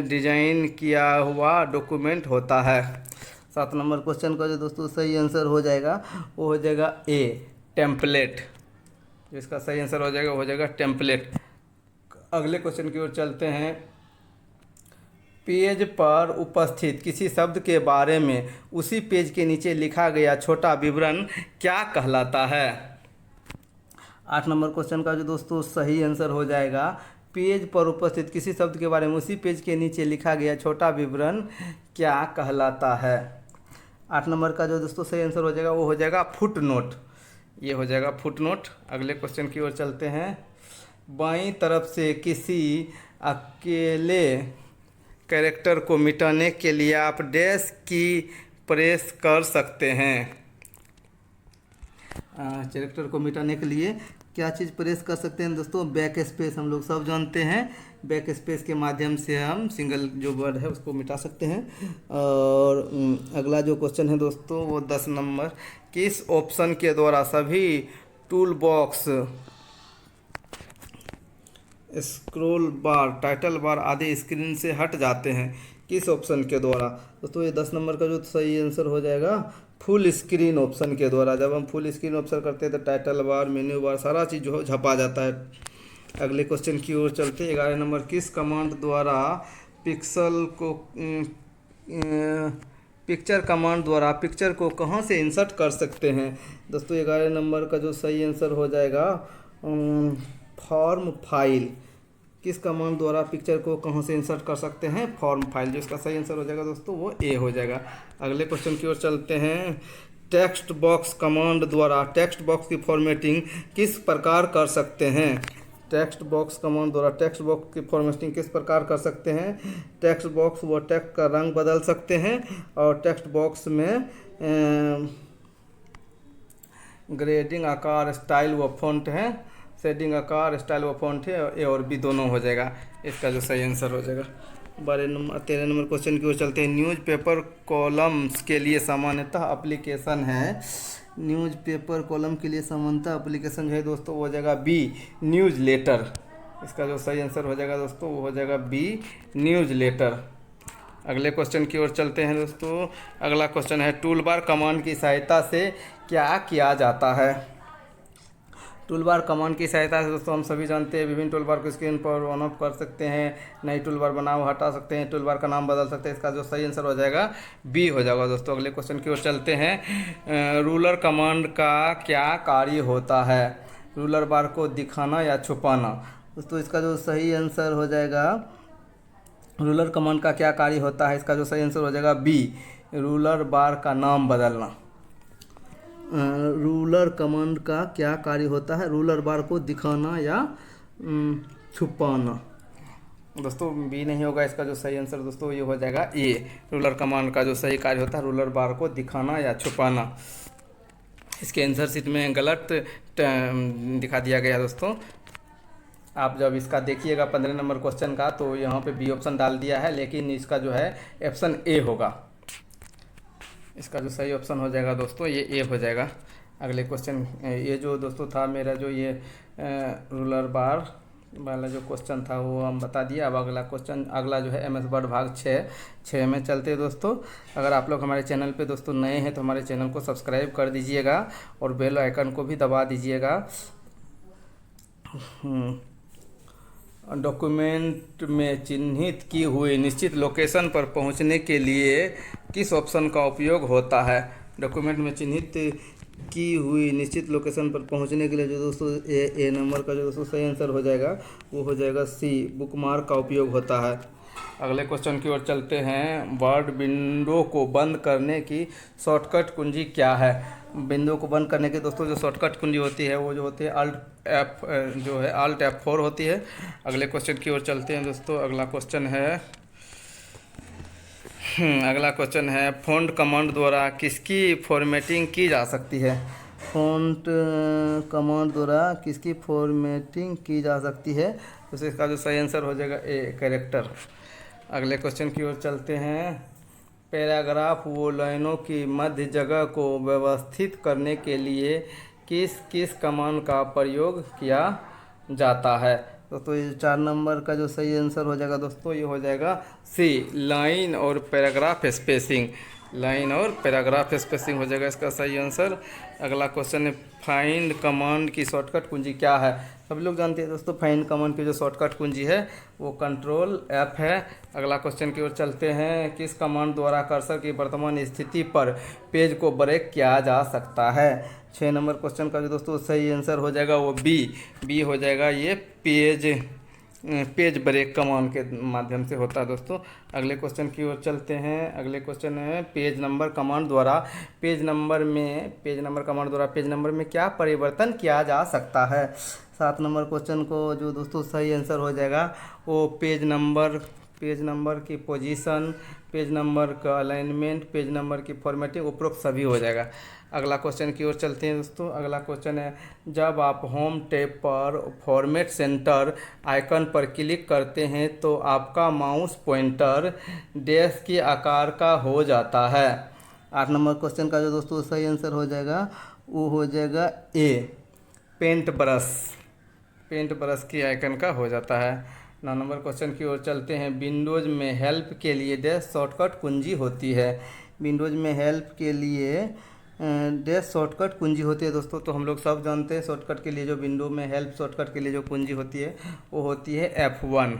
[SPEAKER 1] डिजाइन किया हुआ डॉक्यूमेंट होता है। 7 नंबर क्वेश्चन का जो दोस्तों सही आंसर हो जाएगा वो हो जाएगा ए, टेम्पलेट। इसका सही आंसर हो जाएगा टेम्पलेट। अगले क्वेश्चन की ओर चलते हैं। पेज पर उपस्थित किसी शब्द के बारे में उसी पेज के नीचे लिखा गया छोटा विवरण क्या कहलाता है? 8 नंबर क्वेश्चन का जो दोस्तों सही आंसर हो जाएगा पेज पर उपस्थित किसी शब्द के बारे में उसी पेज के नीचे लिखा गया छोटा विवरण क्या कहलाता है? 8 नंबर का जो दोस्तों सही आंसर हो जाएगा वो हो जाएगा फुट नोट, ये हो जाएगा फुट नोट। अगले क्वेश्चन की ओर चलते हैं। बाईं तरफ से किसी अकेले कैरेक्टर को मिटाने के लिए आप डैश की प्रेस कर सकते हैं। कैरेक्टर को मिटाने के लिए क्या चीज़ प्रेस कर सकते हैं दोस्तों? बैक स्पेस, हम लोग सब जानते हैं। बैक स्पेस के माध्यम से हम सिंगल जो वर्ड है उसको मिटा सकते हैं। और अगला जो क्वेश्चन है दोस्तों वो 10 नंबर। किस ऑप्शन के द्वारा सभी टूल बॉक्स, स्क्रॉल बार, टाइटल बार आदि स्क्रीन से हट जाते हैं? किस ऑप्शन के द्वारा दोस्तों? ये 10 नंबर का जो सही आंसर हो जाएगा फुल स्क्रीन ऑप्शन के द्वारा। जब हम फुल स्क्रीन ऑप्शन करते हैं तो टाइटल बार, मेन्यू बार, सारा चीज़ जो है झपा जाता है। अगले क्वेश्चन की ओर चलते हैं। 11 नंबर। किस कमांड द्वारा पिक्चर कमांड द्वारा पिक्चर को कहाँ से इंसर्ट कर सकते हैं? दोस्तों 11 नंबर का जो सही आंसर हो जाएगा फॉर्म फाइल। किस कमांड द्वारा पिक्चर को कहाँ से इंसर्ट कर सकते हैं? Form file. जो इसका सही आंसर हो जाएगा दोस्तों वो ए हो जाएगा। अगले क्वेश्चन की ओर चलते हैं। टेक्स्ट बॉक्स कमांड द्वारा टेक्स्ट बॉक्स की फॉर्मेटिंग किस प्रकार कर सकते हैं? टेक्स्ट बॉक्स कमांड द्वारा टेक्स्ट बॉक्स की फॉर्मेटिंग किस प्रकार कर सकते हैं? टेक्स्ट बॉक्स व टेक्स्ट का रंग बदल सकते हैं और टेक्स्ट बॉक्स में ग्रेडिंग, आकार, स्टाइल व फॉन्ट है। शेडिंग, आकार, स्टाइल व फॉन्ट है, ए और बी दोनों हो जाएगा इसका जो सही आंसर हो जाएगा। 13 नंबर क्वेश्चन की ओर चलते हैं। न्यूज़पेपर कॉलम्स के लिए सामान्यतः एप्लीकेशन है। न्यूज़पेपर कॉलम के लिए सामान्यतः एप्लीकेशन है दोस्तों वो हो जाएगा बी, न्यूज़ लेटर। इसका जो सही आंसर हो जाएगा दोस्तों वो हो जाएगा बी, न्यूज़ लेटर। अगले क्वेश्चन की ओर चलते हैं दोस्तों। अगला क्वेश्चन है टूल बार कमांड की सहायता से क्या किया जाता है? टूल बार कमांड की सहायता से दोस्तों हम सभी जानते हैं विभिन्न टूल बार को स्क्रीन पर ऑन ऑफ कर सकते हैं, नई टूल बार बनाओ, हटा सकते हैं, टूल बार का नाम बदल सकते हैं। इसका जो सही आंसर हो जाएगा बी हो जाएगा दोस्तों। अगले क्वेश्चन की ओर चलते हैं। रूलर कमांड का क्या कार्य होता है? रूलर बार को दिखाना या छुपाना? दोस्तों इसका जो सही आंसर हो जाएगा रूलर कमांड का क्या कार्य होता है? इसका जो सही आंसर हो जाएगा बी, रूलर बार का नाम बदलना। रूलर कमांड का क्या कार्य होता है? रूलर बार को दिखाना या छुपाना। दोस्तों बी नहीं होगा इसका जो सही आंसर दोस्तों ये हो जाएगा ए, रूलर कमांड का जो सही कार्य होता है रूलर बार को दिखाना या छुपाना। इसके आंसर शीट में गलत दिखा दिया गया दोस्तों। आप जब इसका देखिएगा 15 नंबर क्वेश्चन का तो यहाँ पे बी ऑप्शन डाल दिया है, लेकिन इसका जो है ऑप्शन ए होगा। इसका जो सही ऑप्शन हो जाएगा दोस्तों ये ए हो जाएगा। अगले क्वेश्चन ये जो दोस्तों था मेरा जो ये रूलर बार वाला जो क्वेश्चन था वो हम बता दिया। अब अगला क्वेश्चन अगला जो है MS वर्ड भाग 6 में चलते हैं दोस्तों। अगर आप लोग हमारे चैनल पे दोस्तों नए हैं तो हमारे चैनल को सब्सक्राइब कर दीजिएगा और बेल आइकन को भी दबा दीजिएगा। डॉक्यूमेंट में चिन्हित की हुई निश्चित लोकेशन पर पहुंचने के लिए किस ऑप्शन का उपयोग होता है? डॉक्यूमेंट में चिन्हित की हुई निश्चित लोकेशन पर पहुंचने के लिए जो दोस्तों ए नंबर का जो दोस्तों सही आंसर हो जाएगा वो हो जाएगा सी, बुकमार्क का उपयोग होता है। अगले क्वेश्चन की ओर चलते हैं। वर्ड विंडो को बंद करने की शॉर्टकट कुंजी क्या है? विंडो को बंद करने की दोस्तों जो शॉर्टकट कुंजी होती है वो जो होती है Alt F4 होती है। अगले क्वेश्चन की ओर चलते हैं दोस्तों। अगला क्वेश्चन है फ़ॉन्ट कमांड द्वारा किसकी फॉर्मेटिंग की जा सकती है? फ़ॉन्ट कमांड द्वारा किसकी फॉर्मेटिंग की जा सकती है? तो इसका जो सही आंसर हो जाएगा ए, कैरेक्टर। अगले क्वेश्चन की ओर चलते हैं। पैराग्राफ वो लाइनों की मध्य जगह को व्यवस्थित करने के लिए किस किस कमांड का प्रयोग किया जाता है? दोस्तों ये 4 नंबर का जो सही आंसर हो जाएगा दोस्तों ये हो जाएगा सी, लाइन और पैराग्राफ स्पेसिंग। लाइन और पैराग्राफ स्पेसिंग हो जाएगा इसका सही आंसर। अगला क्वेश्चन है फाइंड कमांड की शॉर्टकट कुंजी क्या है? सभी लोग जानते हैं दोस्तों फाइंड कमांड की जो शॉर्टकट कुंजी है वो Ctrl+F है। अगला क्वेश्चन की ओर चलते हैं। किस कमांड द्वारा कर्सर की वर्तमान स्थिति पर पेज को ब्रेक किया जा सकता है? 6 नंबर क्वेश्चन का जो दोस्तों सही आंसर हो जाएगा वो बी हो जाएगा। ये पेज ब्रेक कमांड के माध्यम से होता है दोस्तों। अगले क्वेश्चन की ओर चलते हैं। अगले क्वेश्चन है पेज नंबर कमांड द्वारा पेज नंबर में क्या परिवर्तन किया जा सकता है? 7 नंबर क्वेश्चन को जो दोस्तों सही आंसर हो जाएगा वो पेज नंबर की पोजीशन, पेज नंबर का अलाइनमेंट, पेज नंबर की फॉर्मेटिंग उपरोक्त सभी हो जाएगा। अगला क्वेश्चन की ओर चलते हैं दोस्तों। अगला क्वेश्चन है जब आप होम टैब पर फॉर्मेट सेंटर आइकन पर क्लिक करते हैं तो आपका माउस पॉइंटर डैश के आकार का हो जाता है। 8 नंबर क्वेश्चन का जो दोस्तों सही आंसर हो जाएगा वो हो जाएगा ए, पेंट ब्रश की आइकन का हो जाता है। 9 नंबर क्वेश्चन की ओर चलते हैं। विंडोज़ में हेल्प के लिए डैश शॉर्टकट कुंजी होती है। विंडोज़ में हेल्प के लिए डैश शॉर्टकट कुंजी होती है दोस्तों। तो हम लोग सब जानते हैं शॉर्टकट के लिए जो विंडो में हेल्प शॉर्टकट के लिए जो कुंजी होती है वो होती है F1।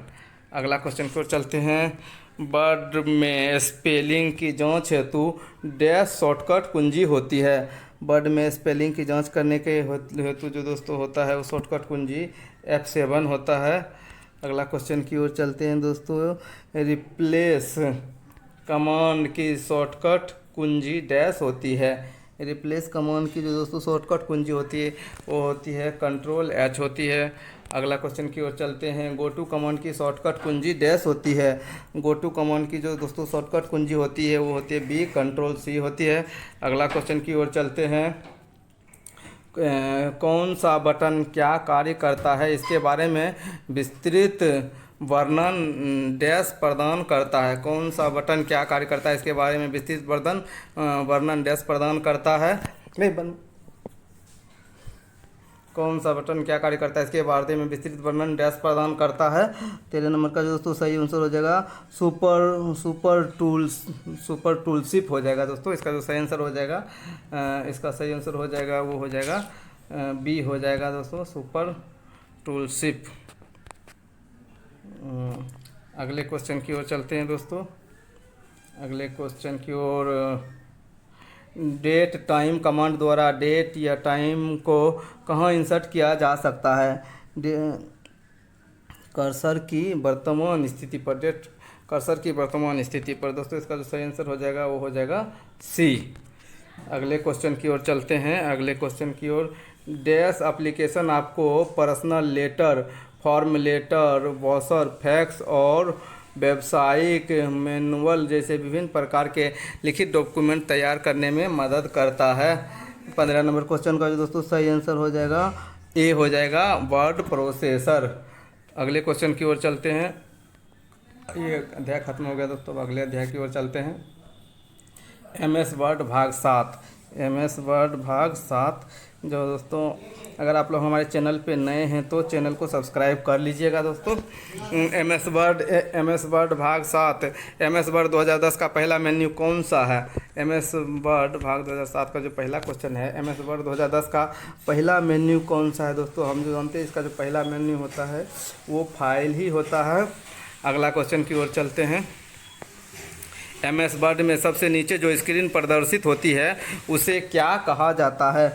[SPEAKER 1] अगला क्वेश्चन की ओर चलते हैं। वर्ड में स्पेलिंग की जांच हेतु डैश शॉर्टकट कुंजी होती है। वर्ड में स्पेलिंग की जांच करने के हेतु जो दोस्तों होता है वो शॉर्टकट कुंजी F7 होता है। अगला क्वेश्चन की ओर चलते हैं दोस्तों। रिप्लेस कमांड की शॉर्टकट कुंजी डैश होती है। रिप्लेस कमांड की जो दोस्तों शॉर्टकट कुंजी होती है वो होती है Ctrl+H होती है। अगला क्वेश्चन की ओर चलते हैं। गो टू कमांड की शॉर्टकट कुंजी डैश होती है। गो टू कमांड की जो दोस्तों शॉर्टकट कुंजी होती है वो होती है बी, Ctrl+C होती है। अगला क्वेश्चन की ओर चलते हैं। कौन सा बटन क्या कार्य करता है इसके बारे में विस्तृत वर्णन डैश प्रदान करता है? कौन सा बटन क्या कार्य करता है इसके बारे में विस्तृत वर्णन डैश प्रदान करता है? कौन सा बटन क्या कार्य करता है इसके बारे में विस्तृत वर्णन डैश प्रदान करता है। 13 नंबर का जो दोस्तों सही आंसर हो जाएगा सुपर टूलशिप हो जाएगा दोस्तों। इसका जो सही आंसर हो जाएगा इसका सही आंसर हो जाएगा वो हो जाएगा बी हो जाएगा दोस्तों, सुपर टूलशिप। अगले क्वेश्चन की ओर चलते हैं दोस्तों। अगले क्वेश्चन की ओर डेट टाइम कमांड द्वारा डेट या टाइम को कहाँ इंसर्ट किया जा सकता है? कर्सर की वर्तमान स्थिति पर, कर्सर की वर्तमान स्थिति पर दोस्तों। इसका जो सही आंसर हो जाएगा वो हो जाएगा सी। अगले क्वेश्चन की ओर चलते हैं। अगले क्वेश्चन की ओर डैश एप्लीकेशन आपको personal letter, form letter, washer, fax और व्यावसायिक मैनुअल जैसे विभिन्न प्रकार के लिखित डॉक्यूमेंट तैयार करने में मदद करता है। 15 नंबर क्वेश्चन का जो दोस्तों सही आंसर हो जाएगा ए हो जाएगा, वर्ड प्रोसेसर। अगले क्वेश्चन की ओर चलते हैं। ये अध्याय खत्म हो गया दोस्तों, अगले अध्याय की ओर चलते हैं। MS वर्ड भाग 7। MS वर्ड भाग 7 जो दोस्तों अगर आप लोग हमारे चैनल पे नए हैं तो चैनल को सब्सक्राइब कर लीजिएगा दोस्तों। MS वर्ड भाग 7। MS वर्ड 2010 का पहला मेन्यू कौन सा है? MS वर्ड भाग 2007 का जो पहला क्वेश्चन है, MS वर्ड 2010 का पहला मेन्यू कौन सा है दोस्तों? हम जो जानते हैं इसका जो पहला मेन्यू होता है वो फाइल ही होता है। अगला क्वेश्चन की ओर चलते हैं। MS वर्ड में सबसे नीचे जो स्क्रीन प्रदर्शित होती है उसे क्या कहा जाता है?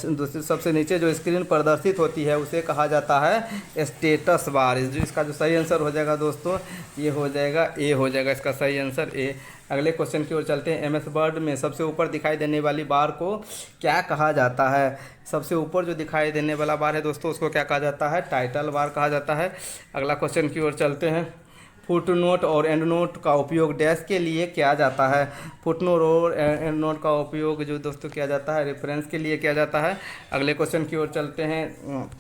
[SPEAKER 1] दूसरी सबसे नीचे जो स्क्रीन प्रदर्शित होती है उसे कहा जाता है स्टेटस बार। इसका जो सही आंसर हो जाएगा दोस्तों, ये हो जाएगा ए, हो जाएगा इसका सही आंसर ए। अगले क्वेश्चन की ओर चलते हैं। MS वर्ड में सबसे ऊपर दिखाई देने वाली बार को क्या कहा जाता है? सबसे ऊपर जो दिखाई देने वाला बार है दोस्तों, उसको क्या कहा जाता है? टाइटल बार कहा जाता है। अगला क्वेश्चन की ओर चलते हैं। फुटनोट और एंड नोट का उपयोग डैश के लिए किया जाता है। फुटनोट और एंड नोट का उपयोग जो दोस्तों किया जाता है रेफरेंस के लिए किया जाता है। अगले क्वेश्चन की ओर चलते हैं।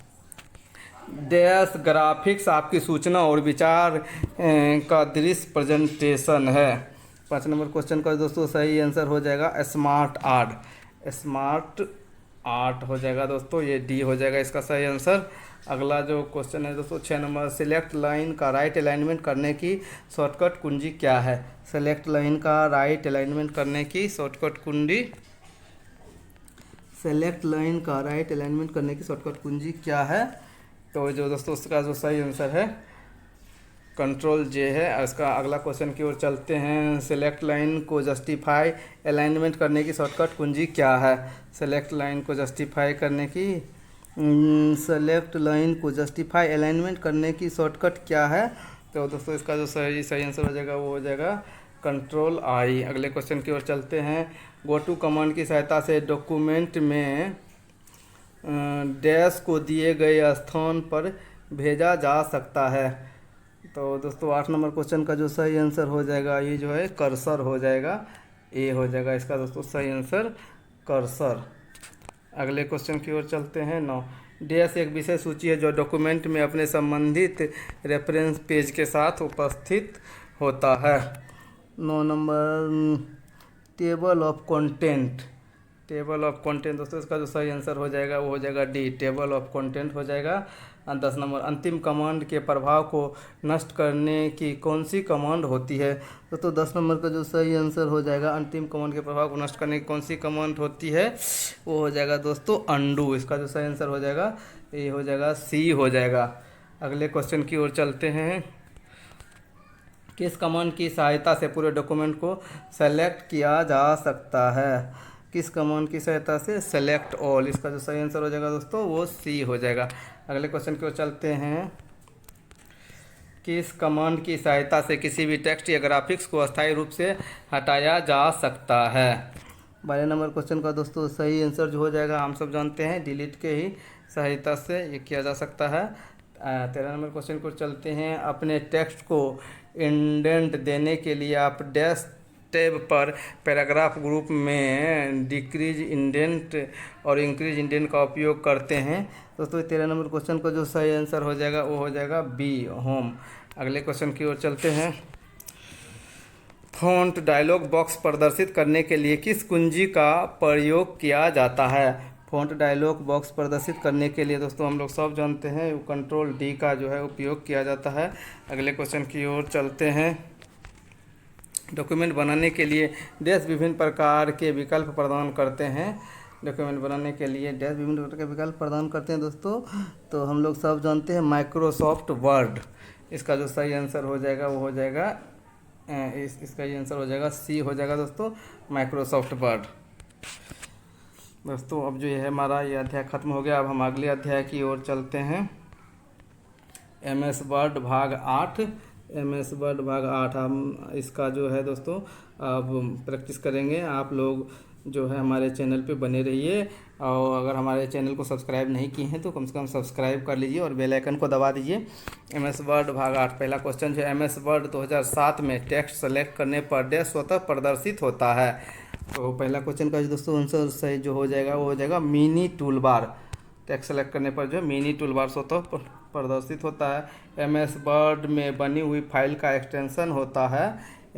[SPEAKER 1] डैश ग्राफिक्स आपकी सूचना और विचार का दृश्य प्रेजेंटेशन है। 5 नंबर क्वेश्चन का दोस्तों सही आंसर हो जाएगा स्मार्ट आर्ट। स्मार्ट आर्ट हो जाएगा दोस्तों, ये डी हो जाएगा इसका सही आंसर। अगला जो क्वेश्चन है दोस्तों 6 नंबर, सिलेक्ट लाइन का राइट अलाइनमेंट करने की शॉर्टकट कुंजी क्या है? सेलेक्ट लाइन का राइट अलाइनमेंट करने की शॉर्टकट कुंजी, सेलेक्ट लाइन का राइट अलाइनमेंट करने की शॉर्टकट कुंजी क्या है? तो जो दोस्तों उसका जो सही आंसर है कंट्रोल जे है। इसका अगला क्वेश्चन की ओर चलते हैं। सेलेक्ट लाइन को जस्टिफाई अलाइनमेंट करने की शॉर्टकट कुंजी क्या है? सेलेक्ट लाइन को जस्टिफाई करने की सेलेक्ट लाइन को जस्टिफाई अलाइनमेंट करने की शॉर्टकट क्या है? तो दोस्तों इसका जो सही आंसर हो जाएगा वो हो जाएगा कंट्रोल आई। अगले क्वेश्चन की ओर चलते हैं। गो टू कमांड की सहायता से डॉक्यूमेंट में डैश को दिए गए स्थान पर भेजा जा सकता है। तो दोस्तों 8 नंबर क्वेश्चन का जो सही आंसर हो जाएगा ये जो है कर्सर हो जाएगा, ए हो जाएगा इसका दोस्तों सही आंसर कर्सर। अगले क्वेश्चन की ओर चलते हैं। 9, डैश एक विषय सूची है जो डॉक्यूमेंट में अपने संबंधित रेफरेंस पेज के साथ उपस्थित होता है। 9 number, table of content. Table of content दोस्तों इसका जो सही आंसर हो जाएगा वो हो जाएगा डी, टेबल ऑफ कंटेंट हो जाएगा। 10 नंबर, अंतिम कमांड के प्रभाव को नष्ट करने की कौन सी कमांड होती है? दोस्तों 10 नंबर का जो सही आंसर हो जाएगा अंतिम कमांड के प्रभाव को नष्ट करने की कौन सी कमांड होती है? वो हो जाएगा दोस्तों अंडू। इसका जो सही आंसर हो जाएगा ये हो जाएगा सी हो जाएगा। अगले क्वेश्चन की ओर चलते हैं। किस कमांड की सहायता से पूरे डॉक्यूमेंट को सेलेक्ट किया जा सकता है? किस कमांड की सहायता से? Select all. इसका जो सही आंसर हो जाएगा दोस्तों वो सी हो जाएगा। अगले क्वेश्चन की ओर चलते हैं। किस कमांड की सहायता से किसी भी टेक्स्ट या ग्राफिक्स को अस्थायी रूप से हटाया जा सकता है? 12 नंबर क्वेश्चन का दोस्तों सही आंसर जो हो जाएगा हम सब जानते हैं डिलीट के ही सहायता से ये किया जा सकता है। 13 नंबर क्वेश्चन को चलते हैं। अपने टेक्स्ट को इंडेंट देने के लिए आप डैश टैब पर पैराग्राफ ग्रुप में डिक्रीज इंडेंट और इंक्रीज इंडेंट का उपयोग करते हैं। दोस्तों 13 नंबर क्वेश्चन का जो सही आंसर हो जाएगा वो हो जाएगा बी, होम। अगले क्वेश्चन की ओर चलते हैं। फ़ॉन्ट डायलॉग बॉक्स प्रदर्शित करने के लिए किस कुंजी का प्रयोग किया जाता है? फ़ॉन्ट डायलॉग बॉक्स प्रदर्शित करने के लिए दोस्तों हम लोग सब जानते हैं कंट्रोल डी का जो है उपयोग किया जाता है। अगले क्वेश्चन की ओर चलते हैं। डॉक्यूमेंट बनाने के लिए डैश विभिन्न प्रकार के विकल्प प्रदान करते हैं। डॉक्यूमेंट बनाने के लिए डैश विभिन्न प्रकार के विकल्प प्रदान करते हैं दोस्तों, तो हम लोग सब जानते हैं माइक्रोसॉफ्ट वर्ड। इसका जो सही आंसर हो जाएगा वो हो जाएगा इसका ये आंसर हो जाएगा सी हो जाएगा दोस्तों, माइक्रोसॉफ्ट वर्ड। दोस्तों अब जो ये है हमारा ये अध्याय खत्म हो गया। अब हम अगले अध्याय की ओर चलते हैं। MS वर्ड भाग 8। MS वर्ड भाग 8 हम इसका जो है दोस्तों अब प्रैक्टिस करेंगे। आप लोग जो है हमारे चैनल पे बने रहिए, और अगर हमारे चैनल को सब्सक्राइब नहीं किए हैं तो कम से कम सब्सक्राइब कर लीजिए और बेल आइकन को दबा दीजिए। MS वर्ड भाग 8 पहला क्वेश्चन जो है MS वर्ड 2007 में टेक्स्ट सेलेक्ट करने पर डैश स्वतः प्रदर्शित होता है। तो पहला क्वेश्चन का जो दोस्तों आंसर सही जो हो जाएगा वो हो जाएगा mini tool bar. Text select करने पर जो है मिनी टूल बार स्वतः प्रदर्शित होता है। MS वर्ड में बनी हुई फाइल का एक्सटेंशन होता है।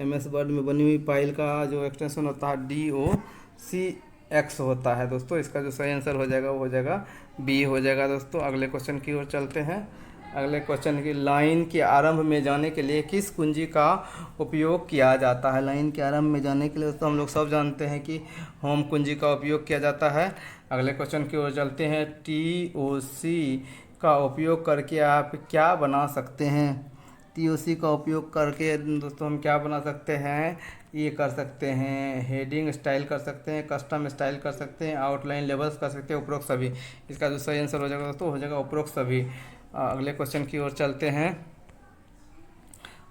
[SPEAKER 1] MS वर्ड में बनी हुई फाइल का जो एक्सटेंशन होता है DOCX होता है दोस्तों। इसका जो सही आंसर हो जाएगा वो हो जाएगा बी हो जाएगा दोस्तों। अगले क्वेश्चन की ओर चलते हैं। अगले क्वेश्चन की लाइन के आरंभ में जाने के लिए किस कुंजी का उपयोग किया जाता है? लाइन के आरंभ में जाने के लिए दोस्तों हम लोग सब जानते हैं कि होम कुंजी का उपयोग किया जाता है। अगले क्वेश्चन की ओर चलते हैं। TOC का उपयोग करके आप क्या बना सकते हैं? TOC का उपयोग करके दोस्तों हम क्या बना सकते हैं? ये कर सकते हैं, हेडिंग स्टाइल कर सकते हैं, कस्टम स्टाइल कर सकते हैं, आउटलाइन लेबल्स कर सकते हैं, उपरोक्त सभी। इसका जो सही आंसर हो जाएगा दोस्तों, हो जाएगा उपरोक्त सभी। अगले क्वेश्चन की ओर चलते हैं।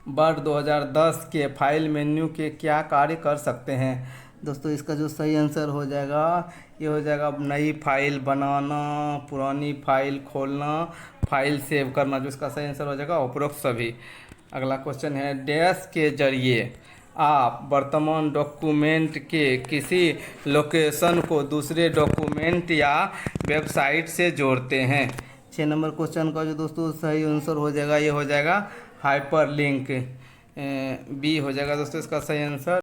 [SPEAKER 1] वर्ड 2010 के फाइल मेन्यू के क्या कार्य कर सकते हैं दोस्तों? इसका जो सही आंसर हो जाएगा, ये हो जाएगा नई फाइल बनाना, पुरानी फाइल खोलना, फाइल सेव करना। जो इसका सही आंसर हो जाएगा उपरोक्त सभी। अगला क्वेश्चन है, डैश के जरिए आप वर्तमान डॉक्यूमेंट के किसी लोकेशन को दूसरे डॉक्यूमेंट या वेबसाइट से जोड़ते हैं। 6 नंबर क्वेश्चन का जो दोस्तों सही आंसर हो जाएगा, ये हो जाएगा हाइपर लिंक। बी हो जाएगा दोस्तों इसका सही आंसर।